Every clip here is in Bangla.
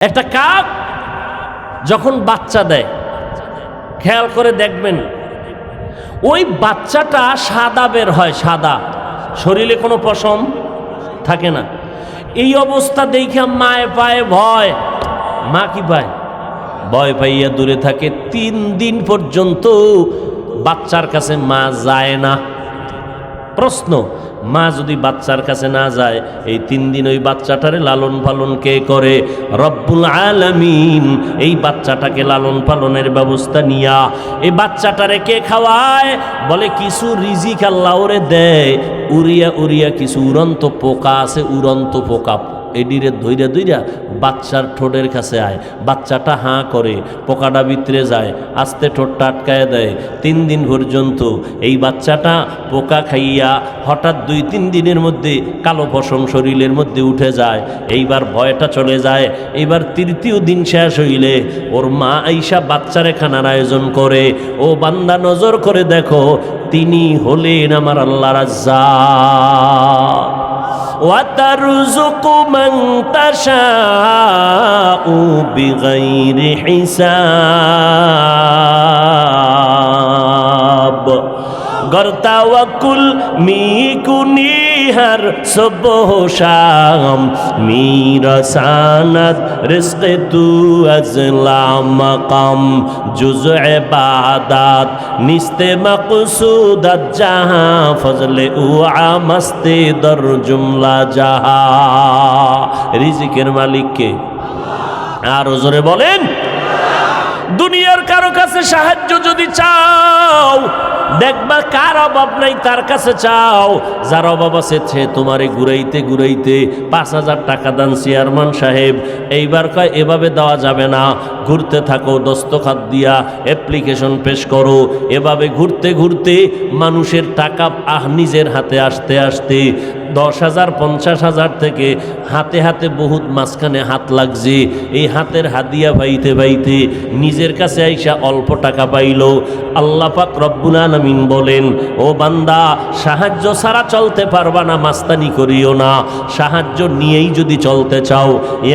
একটা কাক যখন বাচ্চা দেয় খেয়াল করে দেখবেন ওই বাচ্চাটা সাদা বের হয়, সাদা, শরীরে কোনো পশম থাকে না। এই অবস্থা দেখে মায়ে পায় ভয়। মা কি পায়? ভয় পাইয়া দূরে থাকে। 3 দিন পর্যন্ত বাচ্চার কাছে মা যায় না। প্রশ্ন, মা যদি বাচ্চার কাছে না যায়, এই 3 দিন ওই বাচ্চাটারে লালন পালন কে করে? রব্বুল আলামিন এই বাচ্চাটাকে লালন পালনের ব্যবস্থা নিয়া এই বাচ্চাটারে কে খাওয়ায়? বলে কিছু রিজিক আল্লাহ ওরে দেয়, উড়িয়া উড়িয়া কিছু উড়ন্ত পোকা আছে, উড়ন্ত পোকা এডিরে ধইরা ধইরা বাচ্চার ঠোঁটের কাছে আয়। বাচ্চাটা হাঁ করে, পোকাটা ভিতরে যায়, আস্তে ঠোঁটটা আটকায় দেয়। 3 দিন পর্যন্ত এই বাচ্চাটা পোকা খাইয়া হঠাৎ 2-3 দিনের মধ্যে কালো পশম শরীরের মধ্যে উঠে যায়। এইবার ভয়টা চলে যায়। এইবার 3য় দিন শেষ হইলে ওর মা আইসা বাচ্চারে খানার আয়োজন করে। ও বান্দা নজর করে দেখো, তিনি হলেন আমার আল্লাহ রাজ্জাক। وَتَرْزُقُ مَنْ تَشَاءُ بِغَيْرِ حِسَابٍ গর্তাওয়াকুল মিকুনিহার সুবহ শাম মিরাসানাত রিজকে তু আজলাম মাকাম জুজ ইবাদাত নিস্তে মাকসুদাত জাহা ফজলে উ আমাস্তে দর জুমলা জাহা। রিজিকের মালিক কে? আর জোরে বলেন। দুনিয়ার কারো কাছে সাহায্য যদি চাও, দেখবা কার অভাব নাই তার কাছে চাও। যার অভাব আছে সে তোমারে ঘুরাইতে ঘুরাইতে 5,000 টাকা দান চেয়ারম্যান সাহেব। এইবার কয় এভাবে দেওয়া যাবে না, ঘুরতে থাকো, দস্তখত দিয়া অ্যাপ্লিকেশন পেশ করো। এভাবে ঘুরতে ঘুরতে মানুষের টাকা নিজের হাতে আসতে আসতে 10,000 50,000 থেকে হাতে হাতে বহুত মাঝখানে হাত লাগছে। এই হাতের হাদিয়া পাইতে পাইতে নিজের কাছে আইসা অল্প টাকা পাইল। আল্লাহ পাক রব্বুল আলামিন বলেন, ও বান্দা, সাহায্য ছাড়া চলতে পারবা না, মাস্তানি করিও না। সাহায্য নিয়েই যদি চলতে চাও,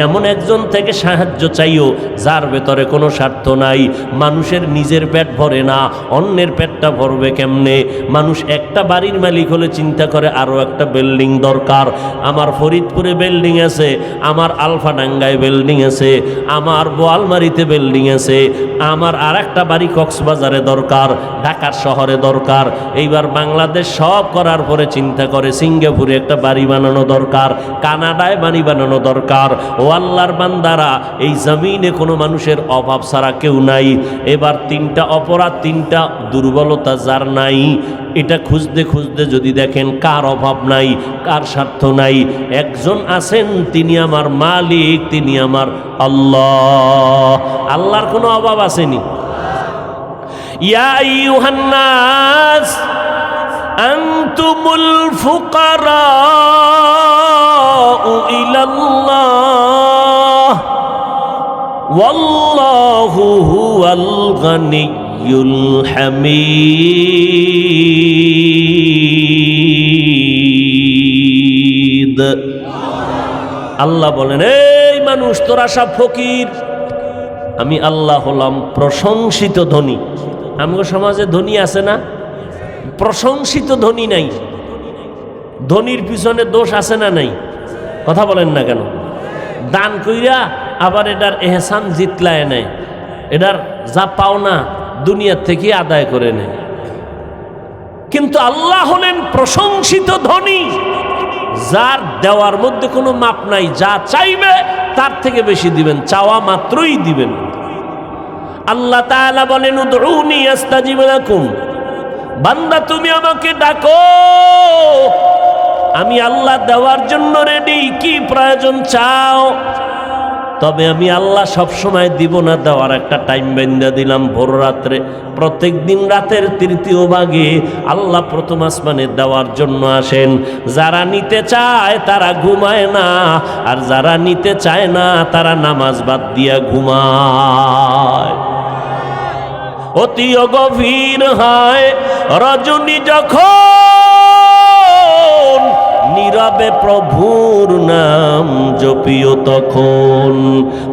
এমন একজন থেকে সাহায্য চাইও যার ভেতরে কোনো স্বার্থ নাই। মানুষের নিজের পেট ভরে না, অন্যের পেটটা ভরবে কেমনে? মানুষ একটা বাড়ির মালিক হলে চিন্তা করে আরও একটা বিল্ডিং দরকার। আমার ফরিদপুরে বিল্ডিং আছে, আমার আলফাডাঙ্গায় বিল্ডিং আছে, আমার বোয়ালমারিতে বিল্ডিং আছে, আমার আর একটা বাড়ি কক্সবাজারে দরকার, ঢাকার শহরে দরকার। এইবার বাংলাদেশ সব করার পরে চিন্তা করে সিঙ্গাপুরে একটা বাড়ি বানানো দরকার, কানাডায় বাড়ি বানানো দরকার। ও আল্লাহর বান্দারা, এই জমিনে কোনো মানুষের অভাব ছাড়া কেউ নাই। এবার 3টা অপরাধ, 3টা দুর্বলতা যার নাই, এটা খুঁজতে খুঁজতে যদি দেখেন কার অভাব নাই, কার স্বার্থ নাই, একজন আছেন, তিনি আমার মালিক, তিনি আমার আল্লাহ। আল্লাহর কোনো অভাব আসেনি। ইয়া আইয়ুহান নাস আনতুমুল ফুকারাউ ইলাল্লাহ ওয়াল্লাহু হুয়াল গানিয়্যুল হামিদ। আল্লাহ বলেন, এই মানুষ, তোরা সব ফকির, আমি আল্লাহ হলাম প্রশংসিত ধনী। আমগো সমাজে ধনী আছে না? প্রশংসিত ধনী নাই। ধনীর পিছনে দোষ আছে না নাই? কথা বলেন না কেন? দান কইরা আবার এটার এহসান জিতলায় নেয়, এটার যা পাওনা দুনিয়ার থেকে আদায় করে নেয়। কিন্তু আল্লাহ হলেন প্রশংসিত ধনী, যার দেওয়ার মধ্যে কোনো মাপ নাই। যা চাইবে তার থেকে বেশি দিবেন, চাওয়া মাত্রই দিবেন। আল্লাহ তাআলা বলেন, উদউনি আস্তাজিব লাকুম, বান্দা তুমি আমাকে ডাকো, আমি আল্লাহ দেওয়ার জন্য রেডি। কি প্রয়োজন চাও? তবে আমি আল্লাহ সব সময় দিব না, দেওয়ার একটা টাইম বেঁধে দিলাম। ভোর রাত্রে, প্রত্যেক দিন রাতের 3য় ভাগে আল্লাহ প্রথম আসমানে দেওয়ার জন্য আসেন। যারা নিতে চায় তারা ঘুমায় না, আর যারা নিতে চায় না তারা নামাজ বাদ দিয়া ঘুমায়। অতি গভীর হয় রজনী যখন নীরবে প্রভুর নাম জপিও তখন।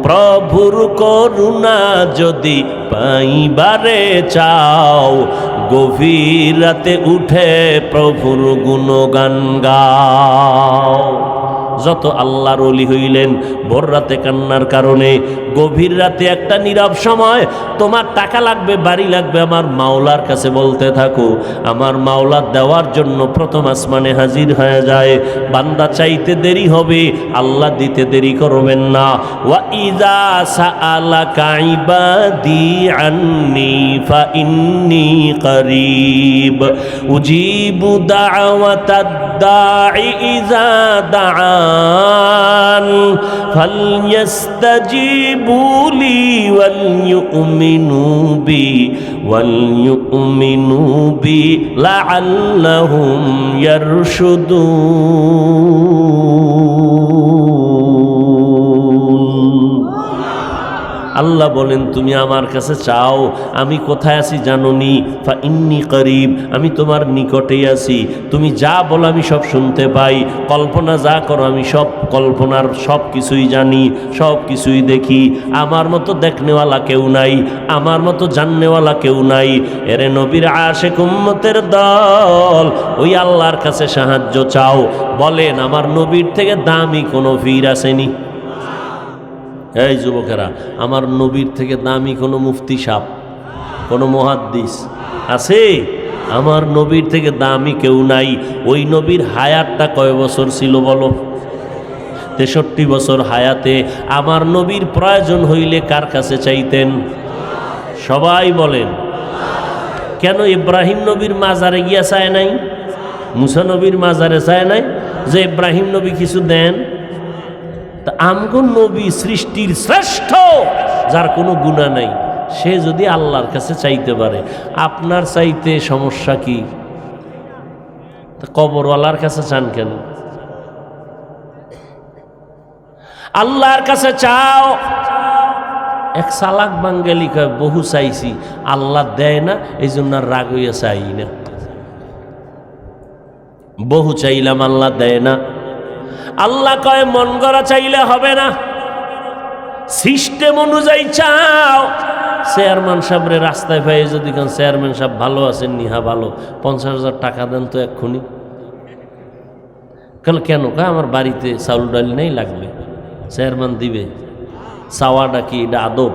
প্রভুর করুণা যদি পাইবারে চাও, গভীর রাতে উঠে প্রভুর গুণগান গাও। যত আল্লাহর ওলি হইলেন ভোর রাতে কান্নার কারণে, গভীর রাতে একটা নীরব সময়, তোমার টাকা লাগবে, বাড়ি লাগবে, আমার মাওলার কাছে বলতে থাকো। আমার মাওলা দেওয়ার জন্য প্রথম আসমানে হাজির হয়ে যায়। বান্দা চাইতে দেরি হবে, আল্লাহ দিতে দেরি করবেন না। ওয়া ইযা সাআলাকা ইবাদি আন্নি ফাইন্নী করিব উজিবু দাওয়াতাদ দাঈ ইযা দাআন ফালইস্তাজিবু লি ওয়ালইউমিনু বি লাআল্লাহুম ইয়ারশুদুন। আল্লাহ বলেন তুমি আমার কাছে চাও, আমি কোথায় আছি জানোনি? ফা ইন্নী করিব, আমি তোমার নিকটেই আছি। তুমি যা বলো আমি সব শুনতে পাই, কল্পনা যা করো আমি সব কল্পনার সব কিছুই জানি, সব কিছুই দেখি। আমার মতো দেখনেওয়ালা কেউ নাই, আমার মতো জাননেওয়ালা কেউ নাই। এরে নবীর আশিক উম্মতের দল, ওই আল্লাহর কাছে সাহায্য চাও। বলেন আমার নবীর থেকে দামি কোনো পীর আসেনি? এই যুবকেরা, আমার নবীর থেকে দামি কোনো মুফতি সাহেব, কোনো মুহাদ্দিস আছে? আমার নবীর থেকে দামি কেউ নাই। ওই নবীর হায়াতটা কয় বছর ছিল বলো? 63 বছর হায়াতে আমার নবীর প্রয়োজন হইলে কার কাছে চাইতেন? সবাই বলেন। কেন ইব্রাহিম নবীর মাজারে গিয়া চায় নাই? মুসা নবীর মাজারে চায় নাই যে ইব্রাহিম নবী কিছু দেন? তা আমগো নবী সৃষ্টির শ্রেষ্ঠ, যার কোনো গুনাহ নাই, সে যদি আল্লাহর কাছে চাইতে পারে, আপনার চাইতে সমস্যা কি? তা কবরওয়ালার কাছে চান কেন? আল্লাহর কাছে চাও। এক চালাক বাঙ্গালি কয় বহু চাইছি, আল্লাহ দেয় না, এই জন্য রাগ হইয়া চাই না। বহু চাইলাম আল্লাহ দেয় না। আল্লাহ কয় মন গড়া চাইলে হবে না, সিস্টেম অনুযায়ী চাও। চেয়ারম্যান সাহেবরে রাস্তায় পাই যদি কেন চেয়ারম্যান সাহেব ভালো আছেন নি? হ্যাঁ ভালো, 50,000 টাকা দেন তো এক্ষুনি। কেন? আমার বাড়িতে চাউল ডাল নেই, লাগবে। চেয়ারম্যান দিবে। চাওয়াটা কি? এটা আদব।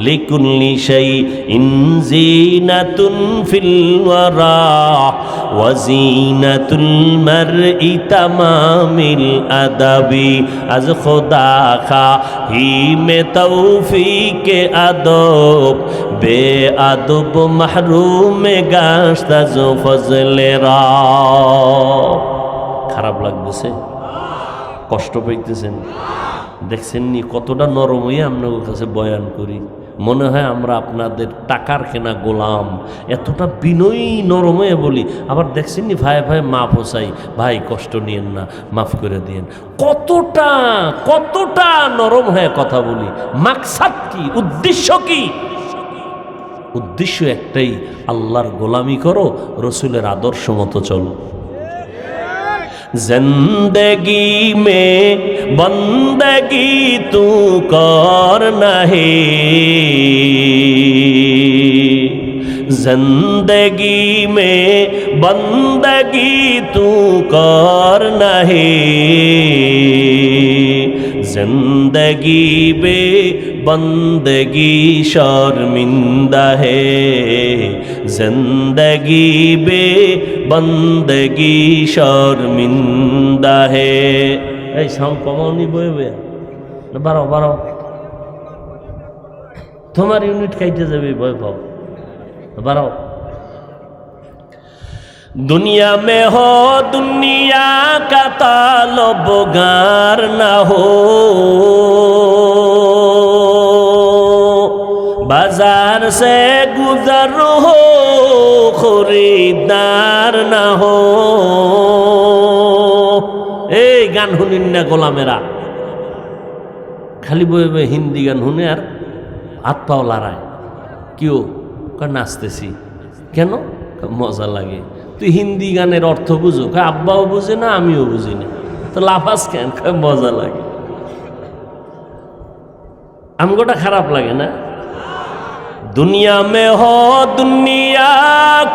লিকুল্লি শাইইন যিনাতুন ফিল ওয়ারা ওয়া যিনাতুল মারই তামামিল আদাবি আজ খোদা খাহি মে তৌফিকে আদব বে আদব মাহরুম গাশতাজ ফজলে রা। খারাপ লাগতেছে? কষ্ট পাইতেছেন? দেখছেন নি কতটা নরম হয়ে আপনাদের কাছে বয়ান করি? মনে হয় আমরা আপনাদের টাকার কেনা গোলাম, এতটা বিনয়ী নরম হয়ে বলি। আবার দেখছেন নি ভাই ভাই মাফ হোসাই, ভাই কষ্ট নিয়েন না, মাফ করে দিয়েন। কতটা নরম হয়ে কথা বলি। মাকসাদ কি? উদ্দেশ্য কি? উদ্দেশ্য একটাই, আল্লাহর গোলামি করো, রসুলের আদর্শ মতো চলো। जिंदगी में बंदगी तू करना है, जिंदगी में बंदगी तू करना है, जिंदगी बे बंदगी शर्मिंदा है, जिंदगी बे बंदगी शर्मिंदा है। এই সাউন্ড কমাওনি বয়ে বাড়াও, তোমার ইউনিট খাইতে যাবে, ভয় পাও, বাড়াও। दुनिया में हो दुनिया का तालबगार ना हो, बाजार से गुजर हो खरीदार ना हो। এই গান শুনিন না গোলামেরা, খালি বয়ে বয়ে হিন্দি গান শুনে আর হাত পাও লড়ায়। কেউ নাচতেছি কেন? মজা লাগে। তুই হিন্দি গানের অর্থ বুঝো? আব্বাও বুঝে না, আমিও বুঝি না, তো লাফাস কেন? মজা লাগে, আমগোটা খারাপ লাগে না? दुनिया में हो दुनिया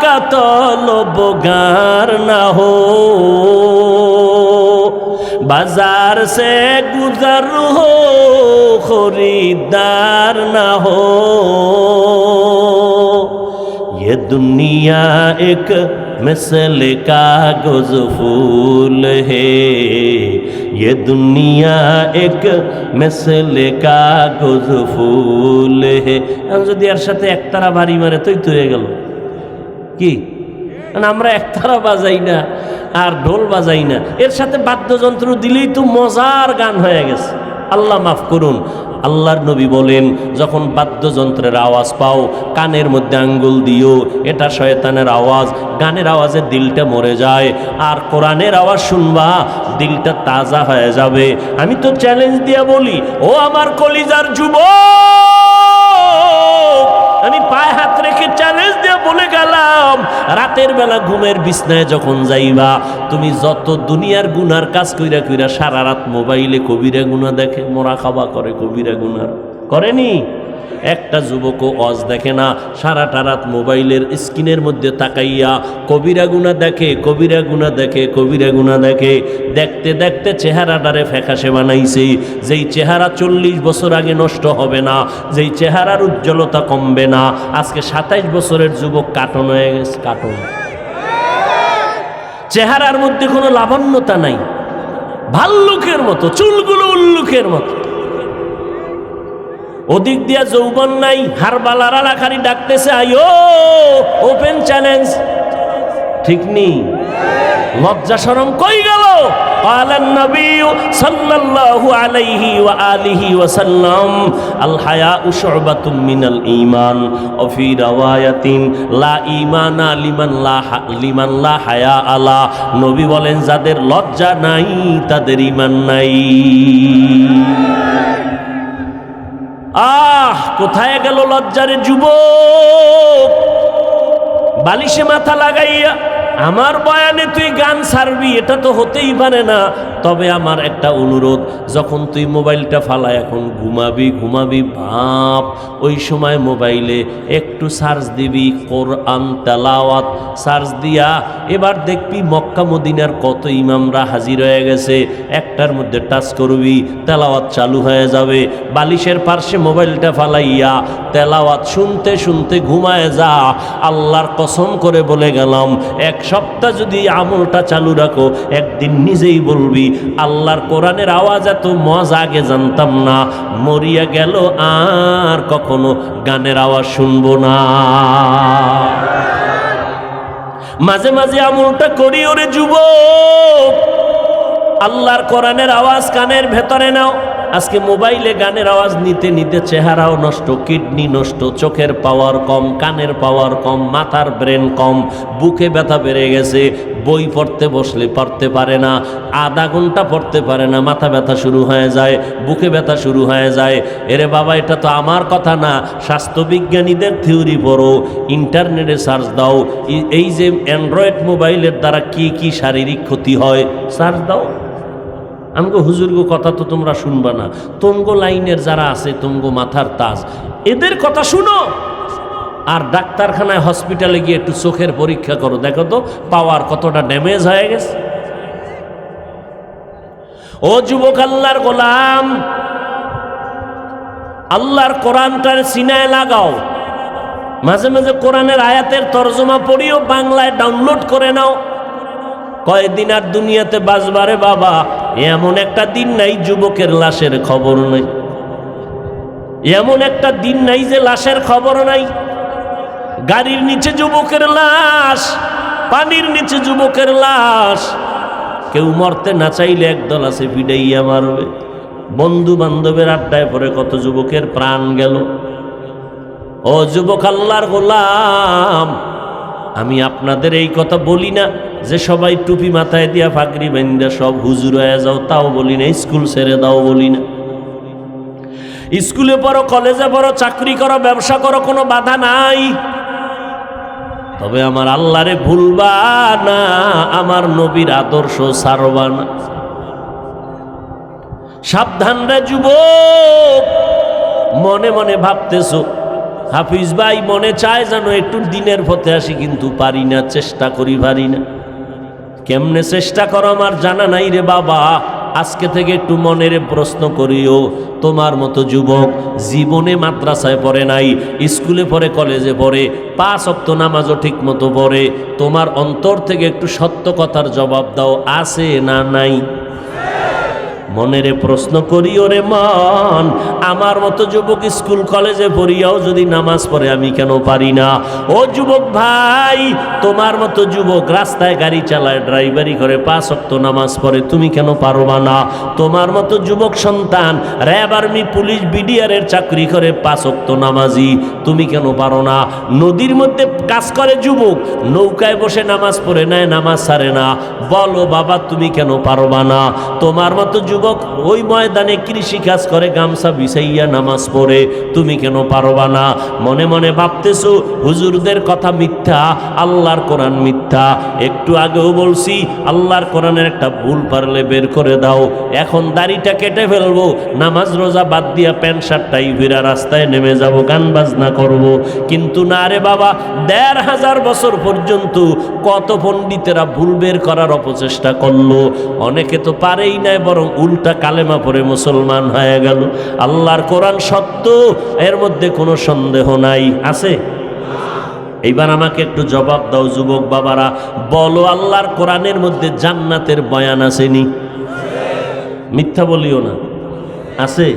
का तलबगार ना हो, बाजार से गुजर हो खरीदार ना हो, ये दुनिया एक मिसल कागज फूल है, ये दुनिया एक मिसल कागज फूल है। যদি এর সাথে একতারা বাড়ি মারে তুই তো হয়ে গেল কি? আমরা একতারা বাজাই না আর ঢোল বাজাই না, এর সাথে বাদ্যযন্ত্র দিলেই তো মজার গান হয়ে গেছে। আল্লাহ মাফ করুন, আল্লাহর নবী বলেন যখন বাদ্যযন্ত্রের আওয়াজ পাও কানের মধ্যে আঙ্গুল দিও, এটা শয়তানের আওয়াজ, গানের আওয়াজে দিলটা মরে যায়, আর কোরআনের আওয়াজ শুনবা দিলটা তাজা হয়ে যাবে। আমি তো চ্যালেঞ্জ দিয়ে বলি, ও আমার কলিজার যুবক, আমি পায়ে হাত রেখে চ্যালেঞ্জ দিয়ে বলে গেলাম, রাতের বেলা ঘুমের বিছনায় যখন যাইবা, তুমি যত দুনিয়ার গুনার কাজ কইরা কইরা সারা রাত মোবাইলে কবিরা গুনাহ দেখে, মোরাকাবা করে, কবিরা গুনাহ করেনি? একটা যুবকও ওয়াজ দেখে না, সারাটা রাত মোবাইলের স্ক্রিনের মধ্যে তাকাইয়া কবিরা গুনাহ দেখে, কবিরা গুনাহ দেখে, কবিরা গুনাহ দেখে। দেখতে দেখতে চেহারাটারে ফ্যাকাশে বানাইছে। যেই চেহারা 40 বছর আগে নষ্ট হবে না, যেই চেহারার উজ্জ্বলতা কমবে না, আজকে 27 বছরের যুবক কাটন হয়ে গেছে। কাটন চেহারার মধ্যে কোনো লাবণ্যতা নাই, ভাল্লুকের মতো, চুলগুলো উল্লুকের মতো। ওদিক দিয়া যৌবন নাই, হারবালারা লাখারি ডাকতেছে, আইও ওপেন চ্যালেঞ্জ, ঠিক নেই? লজ্জা শরম কই গেল? ক্বালান নবী সাল্লাল্লাহু আলাইহি ওয়া আলিহি ওয়া সাল্লাম, আল হায়াউ শু'বাতুম মিনাল ঈমান ওয়া ফি রাওয়ায়াতিন লা ঈমানা লিমান লা হায়া আলা। নবী বলেন যাদের লজ্জা নাই তাদের ঈমান নাই। কোথায় গেল লজ্জারে যুবক? বালিশে মাথা লাগাইয়া আমার বয়ানে তুই গান ছাড়বি, এটা তো হতেই পারে না। তবে আমার একটা অনুরোধ, যখন তুই মোবাইলটা ফালা এখন ঘুমাবি ভাব, ওই সময় মোবাইলে একটু সার্চ দিবি কোরআন তেলাওয়াত, সার্চ দিয়া এবার দেখবি মক্কা মদিনার কত ইমামরা হাজির হয়ে গেছে, একটার মধ্যে টাচ করবি, তেলাওয়াত চালু হয়ে যাবে। বালিশের পার্শ্বে মোবাইলটা ফালাইয়া তেলাওয়াত শুনতে শুনতে ঘুমায় যা। আল্লাহর কসম করে বলে গেলাম, এক সপ্তাহ যদি আমলটা চালু রাখো, একদিন নিজেই বলবি আল্লাহর কোরআনের আওয়াজ এত মজা আগে জানতাম না, মরিয়া গেল আর কখনো গানের আওয়াজ শুনবো না। মাঝে মাঝে আমলটা করি ওরে যুবক, আল্লাহর কোরআনের আওয়াজ কানের ভেতরে নাও। আজকে মোবাইলে গানের আওয়াজ নিতে নিতে চেহারাও নষ্ট, কিডনি নষ্ট, চোখের পাওয়ার কম, কানের পাওয়ার কম, মাথার ব্রেন কম, বুকে ব্যথা বেড়ে গেছে। বই পড়তে বসলে পড়তে পারে না, আধা ঘন্টা পড়তে পারে না, মাথা ব্যথা শুরু হয়ে যায়, বুকে ব্যথা শুরু হয়ে যায়। এরে বাবা, এটা তো আমার কথা না, স্বাস্থ্যবিজ্ঞানীদের থিওরি পড়ো, ইন্টারনেটে সার্চ দাও, এই যে অ্যান্ড্রয়েড মোবাইলের দ্বারা কি কি শারীরিক ক্ষতি হয় সার্চ দাও। আমগো হুজুরগো কথা তো তোমরা শুনবা না, তোমগো লাইনের যারা আছে, তোমগো মাথার তাজ, এদের কথা শুনো। আর ডাক্তারখানায় হসপিটালে গিয়ে একটু চোখের পরীক্ষা করো, দেখো তো পাওয়ার কতটা ড্যামেজ হয়ে গেছে। ও যুবক আল্লাহর গোলাম, আল্লাহর কোরআনটার সিনায় লাগাও। মাঝে মাঝে কোরআনের আয়াতের তরজমা পড়িও, বাংলায় ডাউনলোড করে নাও। কয়দিন আর দুনিয়াতে বাঁচবারে বাবা, এমন একটা দিন নাই যুবকের লাশের খবর নাই, এমন একটা দিন নাই যে লাশের খবর নাই। গাড়ির নিচে যুবকের লাশ, পানির নিচে যুবকের লাশ। কেউ মরতে না চাইলে একদল আছে ভিড়াইয়া মারবে। বন্ধু বান্ধবের আড্ডায় পরে কত যুবকের প্রাণ গেল। ও যুবক আল্লাহর গোলাম, আমি আপনাদের এই কথা বলি না যে সবাই টুপি মাথায় দিয়া পাগড়ি বান্ধা সব হুজুর হয়ে যাও, তাও বলি না। স্কুল ছেড়ে দাও বলি না। স্কুলে পড়ো, কলেজে পড়ো, চাকরি করো, ব্যবসা করো, কোনো বাধা নাই। তবে আমার আল্লাহরে ভুলবা না, আমার নবীর আদর্শ ছাড়বা না। সাবধান রে যুবক, মনে মনে ভাবতেছো হাফিজ ভাই মনে চায় যেন একটু দিনের পথে আসি, কিন্তু পারি না, চেষ্টা করি পারি না। কেমনে চেষ্টা করো আমার জানা নাই রে বাবা। আজকে থেকে একটু মনের প্রশ্ন করিও, তোমার মতো যুবক জীবনে মাদ্রাসায় পড়ে নাই, স্কুলে পড়ে, কলেজে পড়ে, 5 ওয়াক্ত নামাজও ঠিক মতো পড়ে, তোমার অন্তর থেকে একটু সত্য কথার জবাব দাও, আছে না নাই? মনেরে প্রশ্ন করি, ওরে মন, আমার মতো যুবক স্কুল কলেজে পড়িয়াও যদি নামাজ পড়ে আমি কেন পারি না? ও যুবক ভাই, তোমার মতো যুবক রাস্তায় গাড়ি চালায়, ড্রাইভারি করে, 5 ওয়াক্ত নামাজ পড়ে, তুমি কেন পারবা না? তোমার মতো যুবক সন্তান র্যাব, আর্মি, পুলিশ, বিডিআরের চাকরি করে, 5 ওয়াক্ত নামাজি, তুমি কেন পারো না? নদীর মধ্যে কাজ করে যুবক, নৌকায় বসে নামাজ পড়ে নেয়, নামাজ ছাড়ে না, বলো বাবা তুমি কেন পারবা না? তোমার মতো যুবক ওই ময়দানে কৃষি কাজ করে, গামছা বিছাইয়া নামাজ পড়ে, তুমি কেন পারবা না? মনে মনে ভাবতেছো হুজুরদের কথা মিথ্যা, আল্লাহর কোরআন মিথ্যা। একটু আগেও বলছি আল্লাহর কোরআনের একটা ভুল পারলে বের করে দাও। এখন দাড়িটা কেটে ফেলবো, নামাজ রোজা বাদ দিয়া প্যান্ট শার্টটাই ভিড়া রাস্তায় নেমে যাব, গান বাজনা করব। কিন্তু না রে বাবা, 1500 বছর পর্যন্ত কত পণ্ডিতেরা ভুল বের করার অপচেষ্টা করলো, অনেকে তো পারেই নাই, বরং উল্টা কালেমা পড়ে মুসলমান হয়ে গেল। আল্লাহর কোরআন সত্য, এর মধ্যে কোনো সন্দেহ নাই, আছে? এইবার আমাকে একটু জবাব দাও যুবক বাবারা, বলো আল্লাহর কোরআনের মধ্যে জান্নাতের বয়ান আসেনি? মিথ্যা বলিও না, আছে?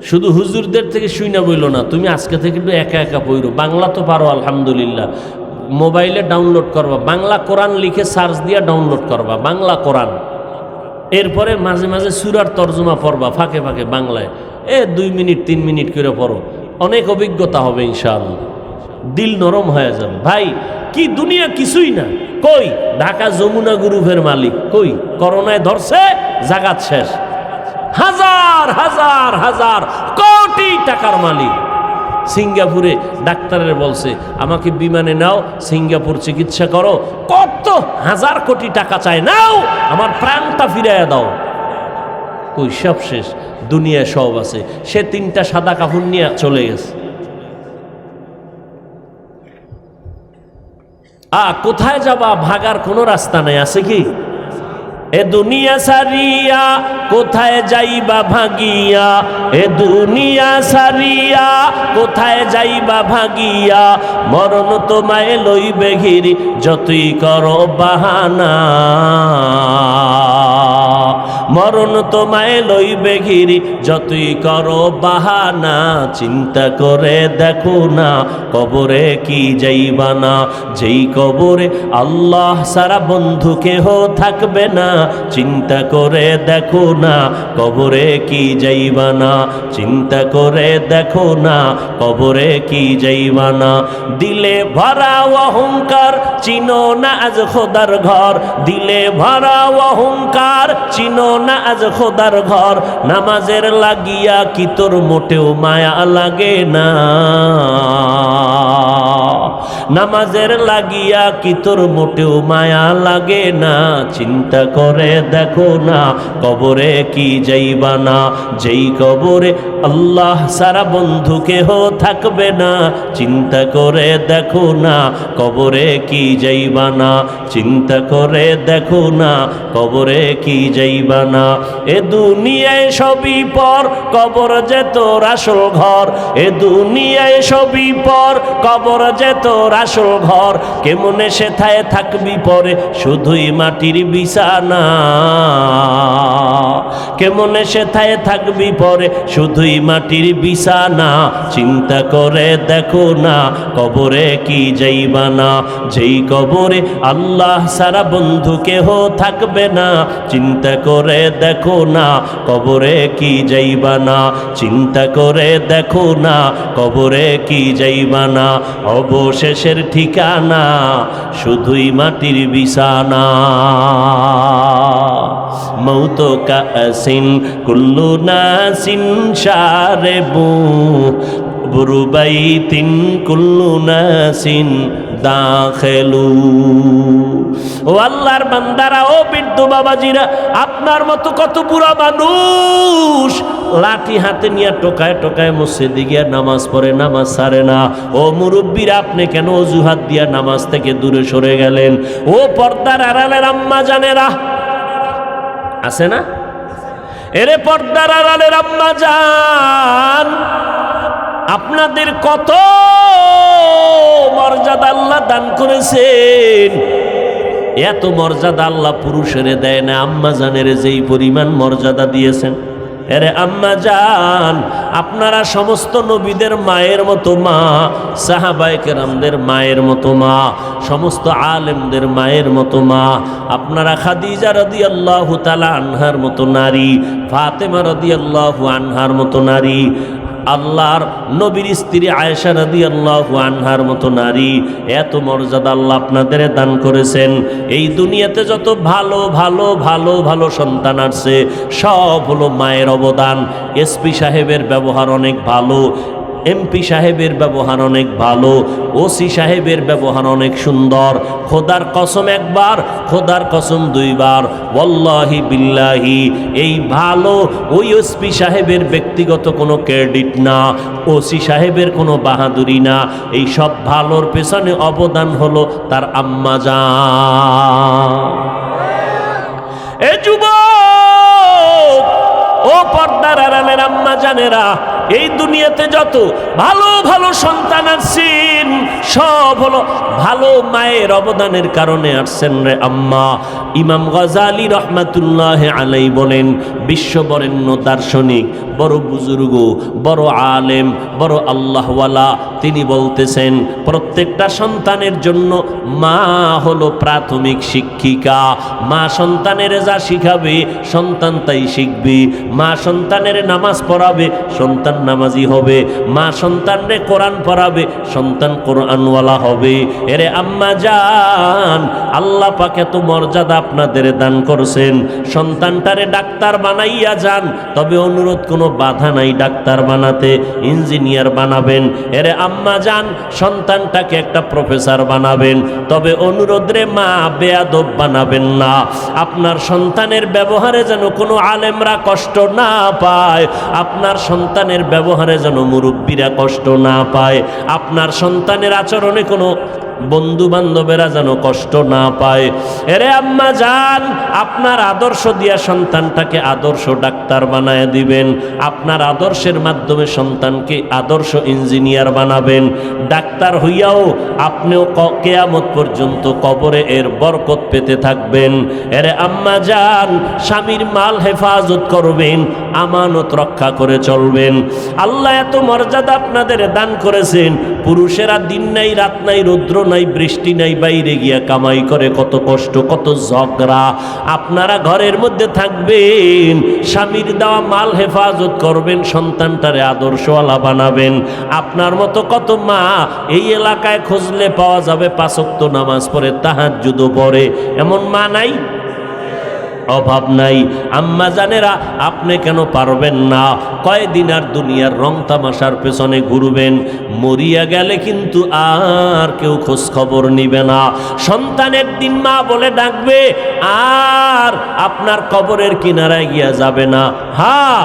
শুধু হুজুরদের থেকে শুইনা বইল না, তুমি আজকে থেকে একটু একা একা পড়ো। বাংলা তো পারো আলহামদুলিল্লাহ, মোবাইলে ডাউনলোড করবা, বাংলা কোরআন লিখে সার্চ দিয়া ডাউনলোড করবা বাংলা কোরআন। এরপরে মাঝে মাঝে সূরার তর্জমা পড়বা ফাঁকে ফাঁকে বাংলায়, 2 মিনিট 3 মিনিট করে পড়ো, অনেক অভিজ্ঞতা হবে ইনশাআল্লাহ, দিল নরম হয়ে যাবে। ভাই কি দুনিয়া কিছুই না, কই ঢাকা যমুনা গ্রুপের মালিক, কই করোনায় ধরছে, জাগাত শেষ, হাজার হাজার হাজার কোটি টাকার মালিক। সিঙ্গাপুরে ডাক্তারের বলছে আমাকে বিমানে নাও, সিঙ্গাপুর চিকিৎসা করো, কত 1000 কোটি টাকা চায়, নাও আমার প্রাণটা ফিরাইয়া দাও। কই সব শেষ, দুনিয়ায় সব আছে, সে 3টা সাদা কাপড় নিয়ে চলে গেছে। কোথায় যাবা, ভাগার কোনো রাস্তা নাই, আছে কি? এ দুনিয়া সারিয়া কোথায় যাইবা ভাগিয়া, এ দুনিয়া সারিয়া কোথায় যাইবা ভাগিয়া, মরণ তোমায় লইবে ঘিরি যতই করো বাহানা, মরণ তোমায় লইবে ঘিরি যতই করো বাহানা, চিন্তা করে দেখো না কবরে কি যাইবা না, যেই কবরে আল্লাহ সারা বন্ধু কেহ থাকবে না, চিন্তা করে দেখো না কবরে কি যাইবা না, চিন্তা করে দেখো না কবরে কি যাইবা না। দিলে ভরা অহংকার চিনো না আজ খোদার ঘর, দিলে ভরা অহংকার চিনো না আজ খোদার ঘর, নামাজের লাগিয়া কি তোর মোটেও মায়া লাগে না, নামাজের লাগিয়া কি তোর মোটেও মায়া লাগে না, চিন্তা করে দেখো না কবরে কি যাইবা না, যেই কবরে আল্লাহ সারা বন্ধু কেহ থাকবে না, চিন্তা করে দেখো না কবরে কি যাইবা না, চিন্তা করে দেখো না কবরে কি যাইবা না। এ দুনিয়ায় সবই পর, কবর যে তোর আসল ঘর, এ দুনিয়ায় সবই পর, কবর যে তোর আসল ঘর, কেমনে সেথায় থাকবি পরে শুধুই মাটির বিছানা, কেমনে সেথায় থাকবি পরে শুধুই মাটির বিছানা, চিন্তা করে দেখো না কবরে কি যাইবা না, যেই কবরে আল্লাহ সারা বন্ধু কেহ থাকবে না, চিন্তা করে দেখো না কবরে কি যাইবা না, চিন্তা করে দেখো না কবরে কি যাইবা না, অবশেষের ঠিকানা শুধুই মাটির বিছানা। মৌত কাসিন কুল্লু নাসিন শারেবু বুরুবাইতিন কুল্লু নাসিন দাখিলু। ও আল্লাহর বান্দারা, ও বৃদ্ধ বাবাজিরা, আপনার মতো কত বুড়া মানুষ লাঠি হাতে নিয়ে টোকায় টোকায় মসজিদে গিয়া নামাজ পড়ে, নামাজ ছাড়ে না। ও মুরব্বীরা, আপনি কেন অজুহাত দিয়া নামাজ থেকে দূরে সরে গেলেন? ও পর্দার আড়ালের আম্মা জানেরা, আছে না? এরে পর্দার আড়ালের আম্মা জান, আপনাদের কত মর্যাদা আল্লাহ দান করেছেন। এত মর্যাদা আল্লাহ পুরুষের দেয় না, আম্মা জানের যেই পরিমাণ মর্যাদা দিয়েছেন। এরে আম্মা জান, আপনারা সমস্ত নবীদের মায়ের মতো মা, সাহাবায়ে কেরামদের মায়ের মতো মা, সমস্ত আলেমদের মায়ের মতো মা। আপনারা খাদিজা রাদিয়াল্লাহু তাআলা আনহার মতো নারী, ফাতেমা রাদিয়াল্লাহু আনহার মতো নারী, আল্লাহর নবীর স্ত্রী আয়েশা রাদিয়াল্লাহু আনহার মতো নারী। এত মর্যাদা আল্লাহ আপনাদের দান করেছেন। এই দুনিয়াতে যত ভালো ভালো ভালো ভালো সন্তান আসছে, সব হলো মায়ের অবদান। এসপি সাহেবের ব্যবহার অনেক ভালো, এমপি সাহেবের ব্যবহার অনেক ভালো, ওসি সাহেবের ব্যবহার অনেক সুন্দর। খোদার কসম একবার, খোদার কসম দুইবার, ওয়াল্লাহি বিল্লাহি, এই ভালো ওই এসপি সাহেবের ব্যক্তিগত কোনো ক্রেডিট না, ওসি সাহেবের কোনো বাহাদুরি না। এই সব ভালোর পেছনে অবদান হলো তার আম্মা জান। এ যুবক, ও পর্দার আড়ালের আম্মা জানেরা, এই দুনিয়াতে যত ভালো ভালো সন্তান আসছেন, সব হলো ভালো মায়ের অবদানের কারণে আসছেন রে আম্মা। ইমাম গজালি রহমাতুল্লাহ আলাইহি বলেন, বিশ্ববরেণ্য দার্শনিক, বড় বুজুর্গ, বড় আলেম, বড় আল্লাহওয়ালা, তিনি বলতেছেন প্রত্যেকটা সন্তানের জন্য মা হলো প্রাথমিক শিক্ষিকা। মা সন্তানের যা শিখাবে সন্তান তাই শিখবে। মা সন্তানের নামাজ পড়াবে, সন্তান নামাজি হবে। মা সন্তানরে কোরআন পড়াবে, সন্তান কোরআনওয়ালা হবে। এরে আম্মা জান, আল্লাহ পাক এত মর্যাদা আপনাদের দান করছেন। সন্তানটারে ডাক্তার বানাইয়া যান, তবে অনুরোধ, কোনো বাধা নাই ডাক্তার বানাতে, ইঞ্জিনিয়ার বানাবেন। এরে আম্মা জান, সন্তানটাকে একটা প্রফেসর বানাবেন, তবে অনুরোধ রে মা, বেয়াদব বানাবেন না। আপনার সন্তানের ব্যবহারে যেন কোনো আলেমরা কষ্ট না পায়, আপনার সন্তানের ব্যবহারে যেন মুরব্বীরা কষ্ট না পায়, আপনার সন্তানের আচরণে কোনো বন্ধু বান্ধবেরা যেন কষ্ট না পায়। এরে আম্মা জান, আপনার আদর্শ দিয়া সন্তানটাকে আদর্শ ডাক্তার বানায় দিবেন। আপনার আদর্শের মাধ্যমে সন্তানকে আদর্শ ইঞ্জিনিয়ার বানাবেন। ডাক্তার হইয়াও আপনিও কিয়ামত পর্যন্ত কবরে এর বরকত পেতে থাকবেন। এরে আম্মা জান, স্বামীর মাল হেফাজত করবেন, আমানত রক্ষা করে চলবেন। আল্লাহ এত মর্যাদা আপনাদের দান করেছেন। পুরুষেরা দিন নাই রাত নাই, রৌদ্র নাই বৃষ্টি নাই, বাইরে গিয়া কামাই করে, কত কষ্ট, কত ঝগড়া। আপনারা ঘরের মধ্যে থাকবেন, স্বামীর দেওয়া মাল হেফাজত করবেন, সন্তানটারে আদর্শওয়ালা বানাবেন। আপনার মতো কত মা এই এলাকায় খুঁজলে পাওয়া যাবে, 5 ওয়াক্ত নামাজ পড়ে, তাহাজ্জুদও পড়ে, এমন মা নাই? অভাব নাই। আম্মা জানেরা, আপনি কেন পারবেন না? কয়দিন আর দুনিয়ার রং তামাশার পেছনে ঘুরবেন? মরিয়া গেলে কিন্তু আর কেউ খোঁজ খবর নিবে না। সন্তান একদিন মা বলে ডাকবে, আর আপনার কবরের কিনারায় গিয়া যাবে না। হ্যাঁ,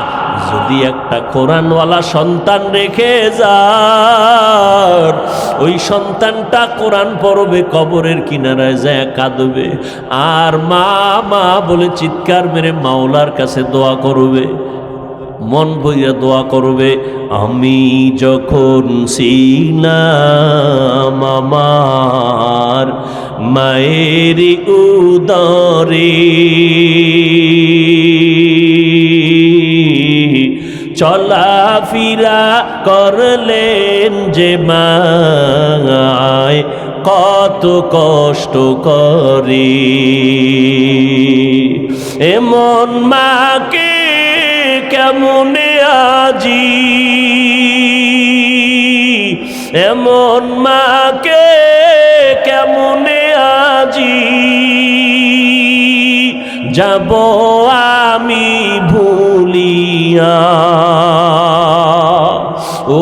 যদি একটা কোরআনওয়ালা সন্তান রেখে যান, ওই সন্তানটা কোরআন পড়বে, কবরের কিনারায় যায় কাঁদবে, আর মা মা বলে চিৎকার মেরে মাওলার কাছে দোয়া করবে, মন ভইয়া দোয়া করবে। আমি যখন ছিলাম আমার মায়ের উদরে, চলাফেরা করলেন যে মায়, কত কষ্ট করে। এমন মাকে কেমনে আজি, এমন মাকে কেমনে আজি যাব আমি ভুলিয়া। ও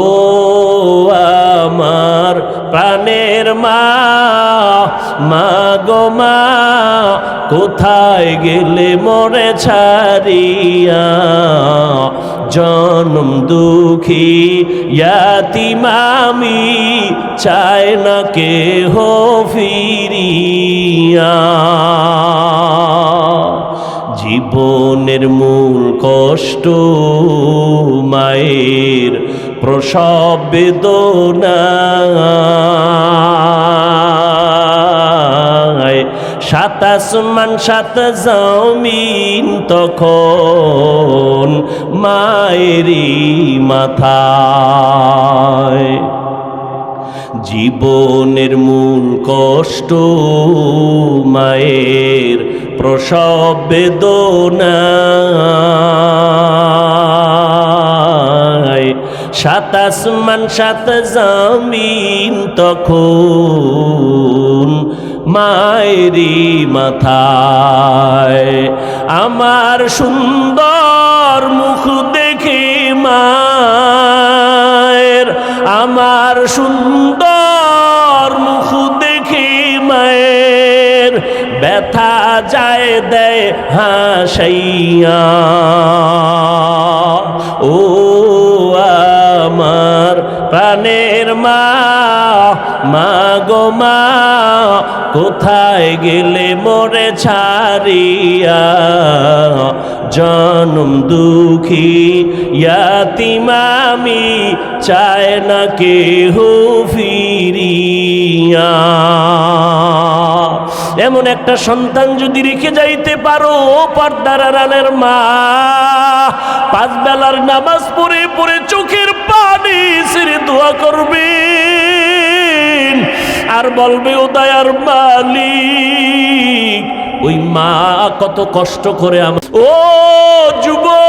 আমার প্রাণের মা, কোথায় গেলে মোরে ছাড়িয়া, জনম দুঃখী ইয়াতীম আমি, চাই না কেহ ফিরিয়া। জীবনের মূল কষ্ট মায়ের প্রসব বেদনা, সাত আসমান সাত জমিন তখন মায়েরই মাথায়। জীবনের মূল কষ্ট মায়ের প্রসব বেদনা, সাত আসমান সাত জমিন তখন মায়েরই মাথায়। আমার সুন্দর মুখ দেখে মায়ের, আমার সুন্দর মুখ দেখে মায়ের ব্যথা যায় দেয় হাসাইয়া। ও আমার প্রাণের মা, মা গো মা, কোথায় গেলে মোরে ছাড়িয়া, জনম দুঃখী ইয়াতীম আমি, চাই না কেহ ফিরিয়া। এমন একটা সন্তান যদি রেখে যাইতে পারো পর্দার আড়ালের মা, পাঁচ বেলার নামাজ পড়ে পড়ে চোখের পানি ছেড়ে দোয়া করবে আর বলবে ও দয়ার মালিক, ওই মা কত কষ্ট করে আমার। ও যুবক,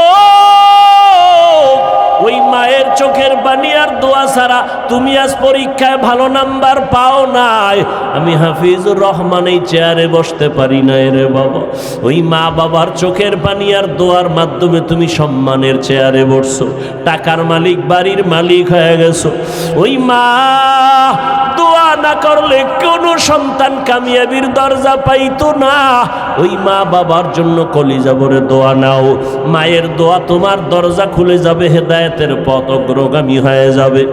ওই মায়ের চোখের পানি আর দোয়া ছাড়া তুমি আজ পরীক্ষায় ভালো নাম্বার পাও নাই। আমি হাফিজুর রহমান এই চেয়ারে বসতে পারি না রে বাবা। ওই মা বাবার চোখের পানি আর দোয়ার মাধ্যমে তুমি সম্মানের চেয়ারে বসছো, টাকার মালিক বাড়ির মালিক হয়ে গেছো। ওই মা দোয়া না করলে কোনো সন্তান কামিয়াবির দরজা পাইতো না। ওই মা বাবার জন্য কলিজা ভরে দোয়া নাও, মায়ের দোয়া তোমার দরজা খুলে যাবে, হেদায়েতের পথ অগ্রগামী হয়ে যাবে।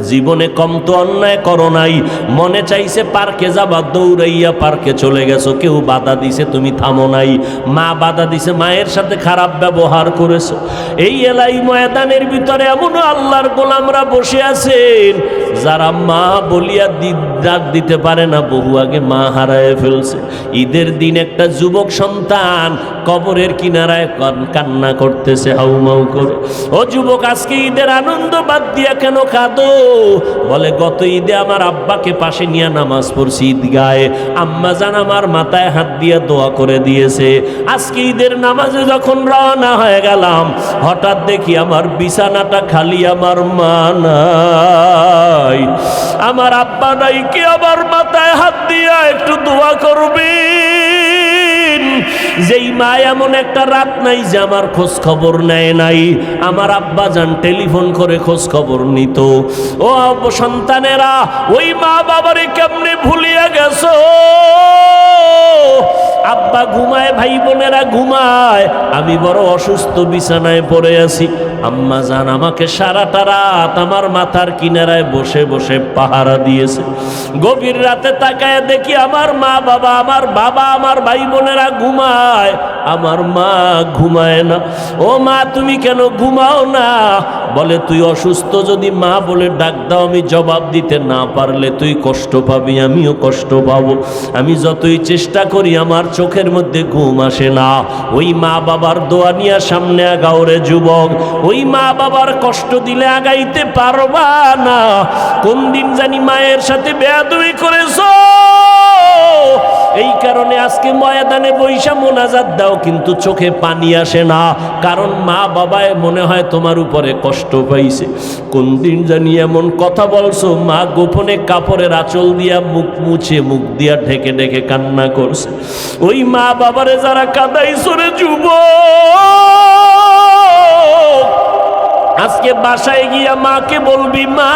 জীবনে কম তো অন্যায় করো নাই, মনে চাইছে পার্কে যাবা, দৌড়াইয়া পার্কে চলে গেছো, কেউ বাধা দিছে তুমি থামো নাই, মা বাধা দিছে, মায়ের সাথে খারাপ ব্যবহার করেছো। এই এলাই ময়দানের ভিতরে এমনও আল্লাহর গোলামরা বসে আছেন যারা মা বলিয়া ডাক দিতে পারে না, বহু আগে মা হারায় ফেলছে। ঈদের দিন একটা যুবক সন্তান কবরের কিনারায় কান্না করতেছে হাউমাউ করে। ও যুবক, আজকে ঈদের আনন্দ বাদ দিয়া কেন কাঁদো? বলে গত ঈদে আমার আব্বাকে পাশে নিয়ে নামাজ পড়ছি ঈদগাহে, আম্মা জান আমার মাথায় হাত দিয়ে দোয়া করে দিয়েছে। আজকে ঈদের নামাজে যখন রওনা হয়ে গেলাম, হঠাৎ দেখি আমার বিছানাটা খালি, আমার মা নাই, আমার আব্বা নাই, কে আমার মাথায় হাত দিয়া একটু দোয়া করবে? যেই মা এমন একটা রাত নাই যে আমার খোঁজ খবর নেয় নাই। আমার আব্বা যান টেলিফোন করে খোঁজ খবর নিত। ও সন্তানেরা, ওই মা বাবারে কেমনে ভুলিয়া গেছো? আব্বা ঘুমায়, ভাই বোনেরা ঘুমায়, আমি বড় অসুস্থ বিছানায় পড়ে আছি। আম্মা জান আমাকে সারাটা রাত আমার মাথার কিনারায় বসে বসে পাহারা দিয়েছে। গভীর রাতে তাকায় দেখি আমার মা বাবা, আমার বাবা, আমার ভাই বোনেরা ঘুমায়, আমার মা ঘুমায় না। ও মা, তুমি কেন ঘুমাও না? বলে তুই অসুস্থ, যদি মা বলে ডাক দাও, আমি জবাব দিতে না পারলে তুই কষ্ট পাবি, আমিও কষ্ট পাবো। আমি যতই চেষ্টা করি আমার চোখের মধ্যে ঘুম আসে না। ওই মা বাবার দোয়া নিয়ে সামনে আগাও রে যুবক, ওই মা বাবার কষ্ট দিলে আগাইতে পারবা না। কোন দিন জানি মায়ের সাথে বেয়াদবি করেছো, এই কারণে আজকে ময়দানে বৈশা মোনাজাত দাও কিন্তু চোখে পানি আসে না, কারণ মা বাবায় মনে হয় তোমার উপরে কষ্ট পাইছে। কোন দিন জানি এমন কথা বলছো, মা গোপনে কাপড়ের আঁচল দিয়া মুখ মুছে, মুখ দিয়া ঢেকে ঢেকে কান্না করছে। ওই মা বাবারে যারা কাঁদাইছো রে যুবক, আজকে বাসায় গিয়া মাকে বলবি, মা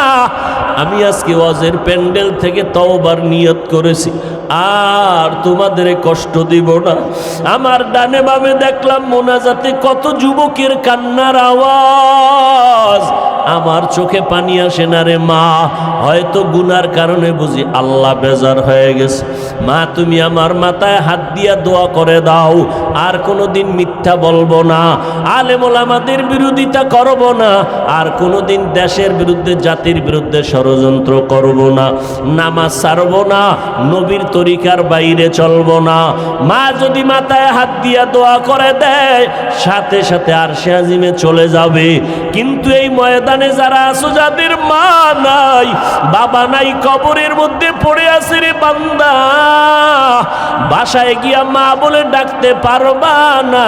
আমি আজকে ওয়াজের প্যান্ডেল থেকে তওবার নিয়ত করেছি, আর তোমাদের কষ্ট দিব না। আমার ডানে বামে দেখলাম মোনাজাতে কত যুবকের কান্নার আওয়াজ, আমার চোখে পানি আসে না রে মা। হয়তো গুনার কারণে বুঝি আল্লাহ বেজার হয়ে গেছে। মা তুমি আমার মাথায় হাত দিয়া দোয়া করে দাও, আর কোনোদিন মিথ্যা বলবো না, আলেম ওলামাদের বিরোধিতা করব না, আর কোনোদিন দেশের বিরুদ্ধে জাতির বিরুদ্ধে ষড়যন্ত্র করব না, নামাজ ছাড়ব না, নবীর তরিকার বাইরে চলব না। মা যদি মাথায় হাত দিয়া দোয়া করে দেয়, সাথে সাথে আরশে আজিমে চলে যাবে। কিন্তু এই ময়দানে যারা আছো, যাদের মা নাই বাবা নাই, কবরের মধ্যে পড়ে আছে রে বান্দা, বাসায় গিয়া মা বলে ডাকতে পারবা না,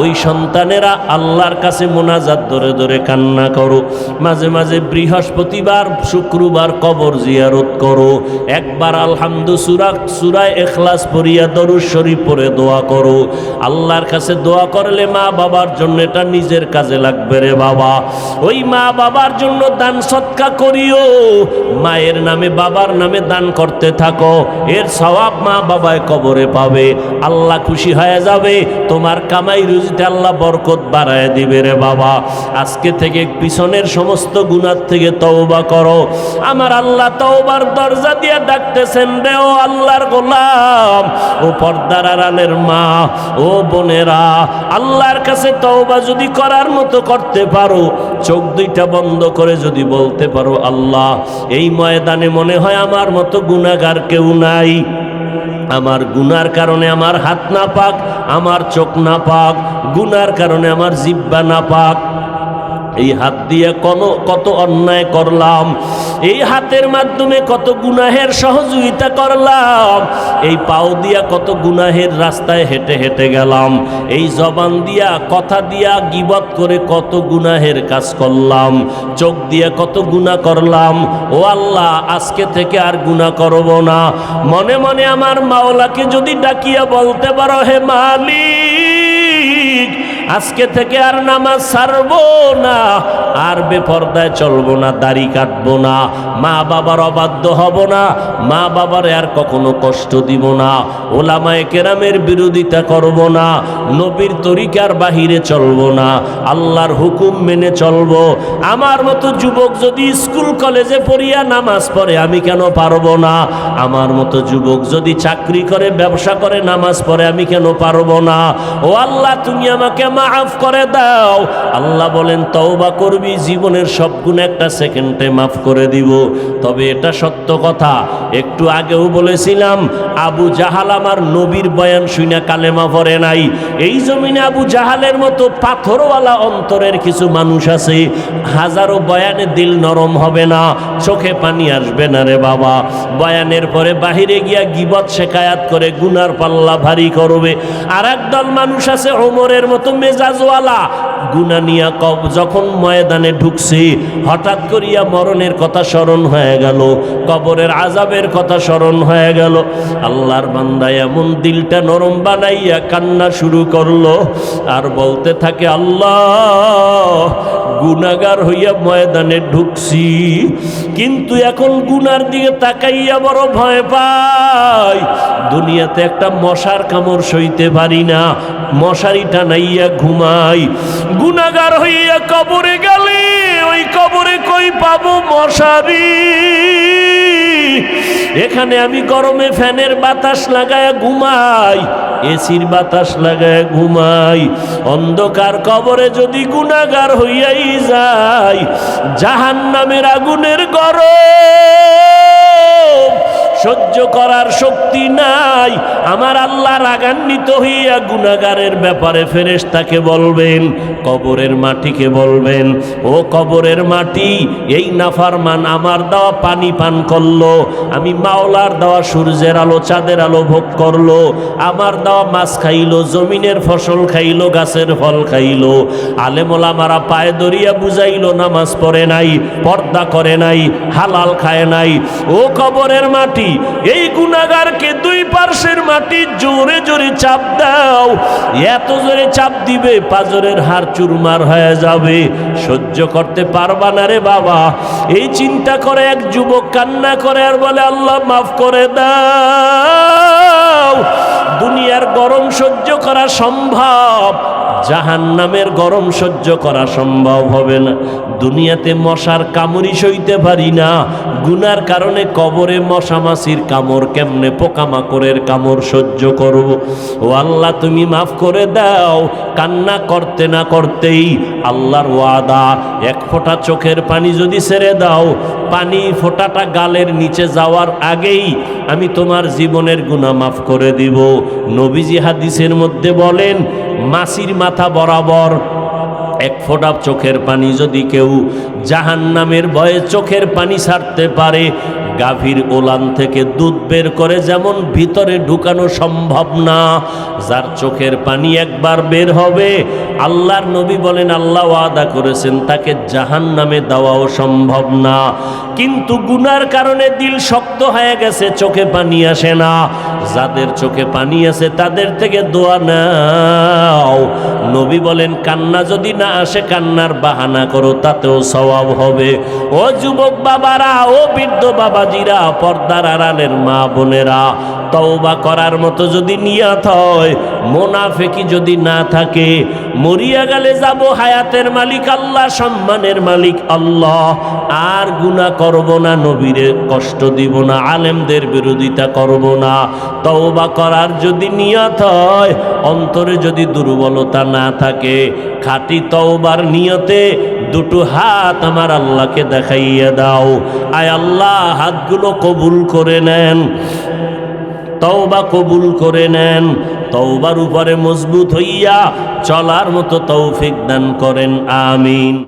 ওই সন্তানেরা আল্লাহর কাছে মোনাজাত ধরে ধরে কান্না করো। মাঝে মাঝে বৃহস্পতিবার শুক্রবার কবর জিয়ারত করো, একবার সূরা ইখলাস পড়িয়া দরুদ শরীফ পড়ে দোয়া করো। আল্লাহর কাছে দোয়া করলে মা বাবার জন্য এটা নিজের কাজে লাগবে রে বাবা। ওই মা বাবার জন্য দান সৎকা করিও, মায়ের নামে বাবার নামে দান করতে থাকো, এর সওয়াব মা বাবায় কবরে পাবে, আল্লাহ খুশি হয়ে যাবে, তোমার কামাই রুজিতে আল্লাহ বরকত বাড়ায় দিবে রে বাবা। আজকে থেকে পিছনের সমস্ত গুনাহ থেকে তওবা করো। আমার আল্লাহ তওবার দরজা দিয়ে ডাকতেছেন রে ও আল্লাহর গোলাম, ও পর্দার আড়ালের মা, ও বোনেরা, আল্লাহর কাছে তওবা যদি করার মতো করতে পারো, চোখ দুইটা বন্ধ করে যদি বলতে পারো, আল্লাহ এই ময়দানে মনে হয় আমার মতো গুনাহগার কেউ নাই, আমার গুনার কারণে আমার হাত না পাক, আমার চোখ না পাক, গুনার কারণে আমার জিহ্বা না পাক, এই হাত দিয়ে কত অন্যায় করলাম, এই হাতের মাধ্যমে কত গুনাহের সহযোগিতা করলাম, এই পাও দিয়া কত গুনাহের রাস্তায় হেঁটে হেঁটে গেলাম, এই জবান দিয়া কথা দিয়া গীবত করে কত গুনাহের কাজ করলাম, চোখ দিয়ে কত গুনাহ করলাম। ও আল্লাহ আজকে থেকে আর গুনাহ করব না। মনে মনে আমার মাওলাকে যদি ডাকিয়া বলতে পারো, হে মালিক আজকে থেকে আর নামাজ ছাড়বো না, আর বেপরদায় চলবো না, দাড়ি কাটবো না, মা বাবার অবাধ্য হব না, মা বাবার আর কখনো কষ্ট দিব না, ওলামায়ে কেরামের বিরোধিতা করব না, নবীর তরিকার বাহিরে চলবো না, আল্লাহর হুকুম মেনে চলবো। আমার মতো যুবক যদি স্কুল কলেজে পড়িয়া নামাজ পড়ে, আমি কেন পারবো না? আমার মতো যুবক যদি চাকরি করে ব্যবসা করে নামাজ পড়ে, আমি কেন পারবো না? ও আল্লাহ তুমি আমাকে মাফ করে দাও। আল্লাহ বলেন তওবা করবি, জীবনের সব গুনাহ একটা সেকেন্ডে মাফ করে দিব। তবে এটা সত্য কথা, একটু আগেও বলেছিলাম, আবু জাহাল আমার নবীর বয়ান শুনে কালেমা পড়ে নাই। এই জমিনে আবু জাহালের মতো পাথরওয়ালা অন্তরের কিছু মানুষ আছে, হাজারো বয়ানে দিল নরম হবে না, চোখে পানি আসবে না রে বাবা। বয়ানের পরে বাহিরে গিয়া গীবত শেখায়াত করে গুনার পাল্লা ভারী করবে। আর একদল মানুষ আছে ওমরের মতো মেজাজওয়ালা, গুনাহ নিয়া যখন ময়দানে ঢুকছে, হঠাৎ করিয়া মরণের কথা স্মরণ হয়ে গেল, কবরের আযাবের কথা স্মরণ হয়ে গেল। আল্লাহর বান্দা এমন দিলটা নরম বানাইয়া কান্না শুরু করলো, আর বলতে থাকে, আল্লাহ গুনাহগার হইয়া ময়দানে ঢুকছি, কিন্তু এখন গুনার দিকে তাকাইয়া বড় ভয় পাই। দুনিয়াতে একটা মশার কামড় সইতে পারি না, মশারি টানাইয়া ঘুমাই। গুনাহগার হইয়া কবরে গেলে ওই কবরে কই পাবো মশারি? এখানে আমি গরমে ফ্যানের বাতাস লাগায় ঘুমাই, এসির বাতাস লাগায় ঘুমাই। অন্ধকার কবরে যদি গুনাহগার হইয়াই যাই, জাহান্নামের আগুনের গরম সহ্য করার শক্তি নাই। আমার আল্লাহ রাগান্বিত হইয়া গুনাহগারের ব্যাপারে ফেরেশতাকে বলবেন, কবরের মাটিকে বলবেন, ও কবরের মাটি, এই নাফরমান আমার দেওয়া পানি পান করলো, আমি মাওলার দেওয়া সূর্যের আলো চাঁদের আলো ভোগ করলো, আমার দেওয়া মাছ খাইলো, জমিনের ফসল খাইলো, গাছের ফল খাইলো, আলেম ওলামারা পায়ে ধরিয়া বুঝাইলো, নামাজ পড়ে নাই, পর্দা করে নাই, হালাল খায় নাই। ও কবরের মাটি, এই গুনাহগারকে দুই পার্শ্বের মাটি জোরে জোরে চাপ দাও, এত জোরে চাপ দিবে পাজরের হাড় চুরমার হয়ে যাবে, সহ্য করতে পারবা না রে বাবা। এই চিন্তা করে এক যুবক কান্না করে আর বলে, আল্লাহ মাফ করে দাও। দুনিয়ার গরম সহ্য করা সম্ভব, জাহান্নামের গরম সহ্য করা সম্ভব হবে না। দুনিয়াতে মশার কামড়ি সইতে পারি না, গুনার কারণে কবরে মশা মাছির কামড়, কেমনে পোকামাকড়ের কামড় সহ্য করব। ও আল্লাহ তুমি মাফ করে দাও। কান্না করতে না করতেই আল্লাহর ওয়াদা, এক ফোঁটা চোখের পানি যদি ছেড়ে দাও, পানি ফোঁটাটা গালের নিচে যাওয়ার আগেই আমি তোমার জীবনের গুনাহ মাফ করে দিব। নবীজি হাদিসের মধ্যে বলেন, মাছির মাথা বরাবর এক ফোঁটা চোখের পানি যদি কেউ জাহান্নামের ভয়ে চোখের পানি ছাড়তে পারে, গাভীর ওলান থেকে দুধ বের করে যেমন ভিতরে ঢুকানো সম্ভব না, যার চোখের পানি একবার বের হবে, আল্লাহর নবী বলেন আল্লাহ ওয়াদা করেছেন তাকে জাহান্নামে দেওয়াও সম্ভব না। কিন্তু গুনার কারণে দিল শক্ত হয়ে গেছে, চোখে পানি আসে না। যাদের চোখে পানি আছে তাদের থেকে দোয়া নাও। নবী বলেন কান্না যদি না আসে, কান্নার বাহানা করো, তাতেও সওয়াব হবে। ও যুবক বাবারা, ও বৃদ্ধ বাবাজিরা, পর্দার আড়ালের মা বোনেরা, তওবা করার মতো যদি নিয়ত হয়, মুনাফিকি যদি না থাকে, মরিয়া গেলে যাব হায়াতের মালিক আল্লাহ, সম্মানের মালিক আল্লাহ, আর গুনাহ করব না, নবীরে কষ্ট দিব না, আলেমদের বিরোধিতা করব না। তওবা করার যদি নিয়ত হয়, অন্তরে যদি দুর্বলতা না থাকে, খাঁটি তওবার নিয়তে দুটো হাত আমার আল্লাহকে দেখাইয়া দাও। আয় আল্লাহ, হাতগুলো কবুল করে নেন, তওবা কবুল করে নেন, তওবার উপরে মজবুত হইয়া চলার মতো তৌফিক দান করেন, আমিন।